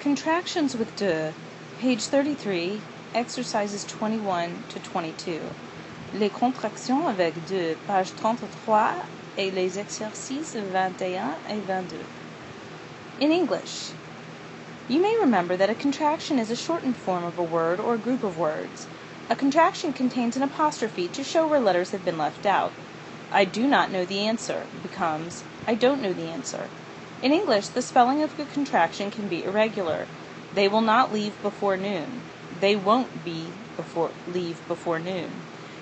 Contractions with de, page 33, exercises 21 to 22. Les contractions avec de, page 33, et les exercices 21 et 22. In English, you may remember that a contraction is a shortened form of a word or group of words. A contraction contains an apostrophe to show where letters have been left out. I do not know the answer becomes I don't know the answer. In English, the spelling of a contraction can be irregular. They will not leave before noon. They won't leave before noon.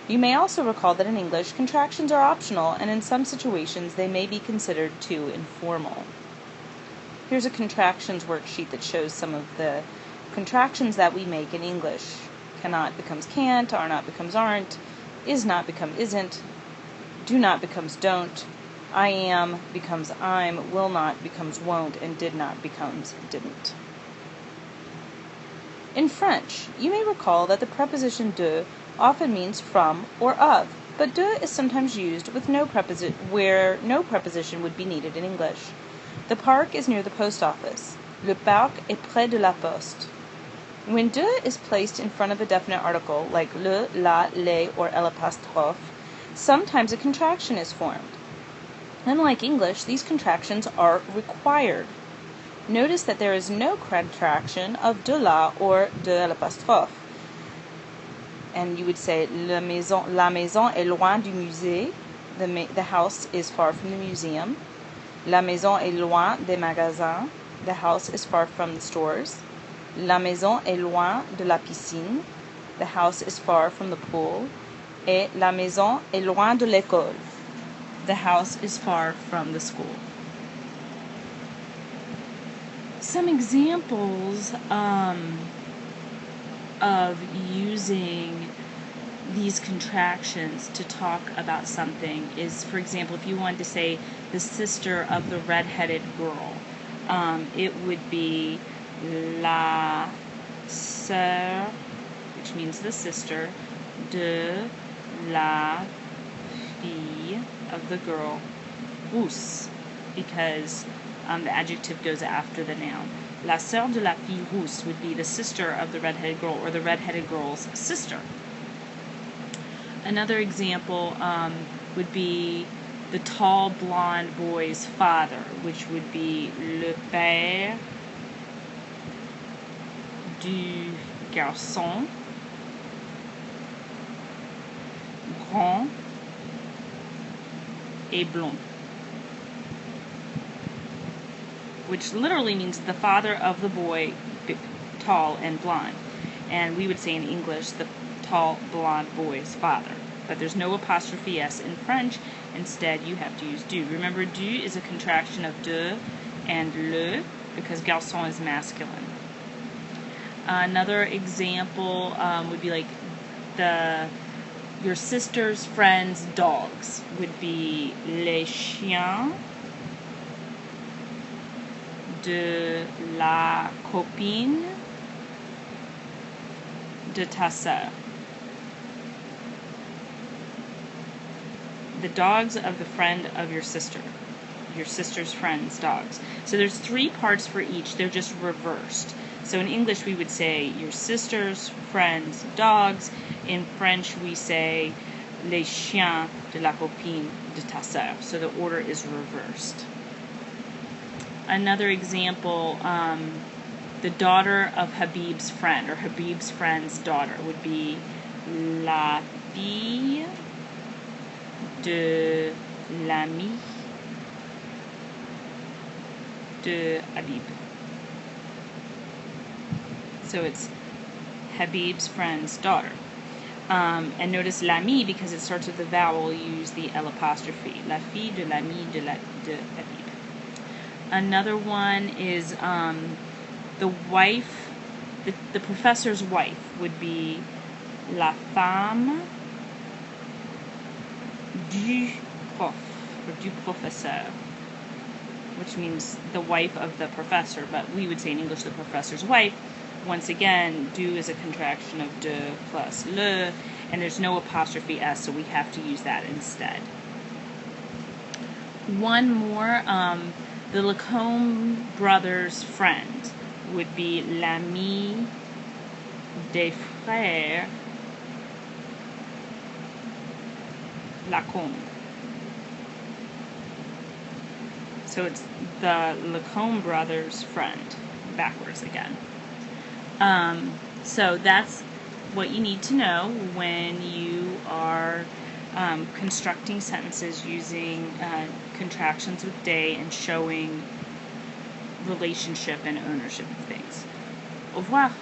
You may also recall that in English, contractions are optional, and in some situations they may be considered too informal. Here's a contractions worksheet that shows some of the contractions that we make in English. Cannot becomes can't, are not becomes aren't, is not becomes isn't, do not becomes don't, I am becomes I'm, will not becomes won't, and did not becomes didn't. In French, you may recall that the preposition de often means from or of, but de is sometimes used with where no preposition would be needed in English. The park is near the post office. Le parc est près de la poste. When de is placed in front of a definite article, like le, la, les, or l'apostrophe, sometimes a contraction is formed. Unlike English, these contractions are required. Notice that there is no contraction of de la or de l'apostrophe. And you would say la maison est loin du musée. The house is far from the museum. La maison est loin des magasins. The house is far from the stores. La maison est loin de la piscine. The house is far from the pool. Et la maison est loin de l'école. The house is far from the school. Some examples of using these contractions to talk about something is, for example, if you wanted to say the sister of the red-headed girl, it would be la sœur, which means the sister, de la fille of the girl, rousse, because the adjective goes after the noun. La sœur de la fille rousse would be the sister of the red-headed girl, or the red-headed girl's sister. Another example would be the tall blonde boy's father, which would be le père du garçon grand et blond, which literally means the father of the boy, tall and blonde. And we would say in English, the tall blonde boy's father. But there's no apostrophe S in French. Instead, you have to use du. Remember, du is a contraction of de and le, because garçon is masculine. Another example would be like your sister's friend's dogs would be les chiens de la copine de ta sœur. The dogs of the friend of your sister's friend's dogs. So there's 3 parts for each. They're just reversed. So in English we would say your sister's friend's dogs. In French we say les chiens de la copine de ta sœur. So the order is reversed. Another example, the daughter of Habib's friend, or Habib's friend's daughter, would be la fille de l'ami de Habib. So it's Habib's friend's daughter. And notice l'ami, because it starts with the vowel, you use the L apostrophe. La fille de l'ami de Habib. Another one is the wife, the professor's wife would be la femme du prof, or du professeur, which means the wife of the professor, but we would say in English the professor's wife. Once again, du is a contraction of de plus le, and there's no apostrophe S, so we have to use that instead. One more, the Lacombe brothers' friend would be l'ami des frères Lacombe. So it's the Lacombe brothers' friend, backwards again. So that's what you need to know when you are constructing sentences using contractions with de and showing relationship and ownership of things. Au revoir.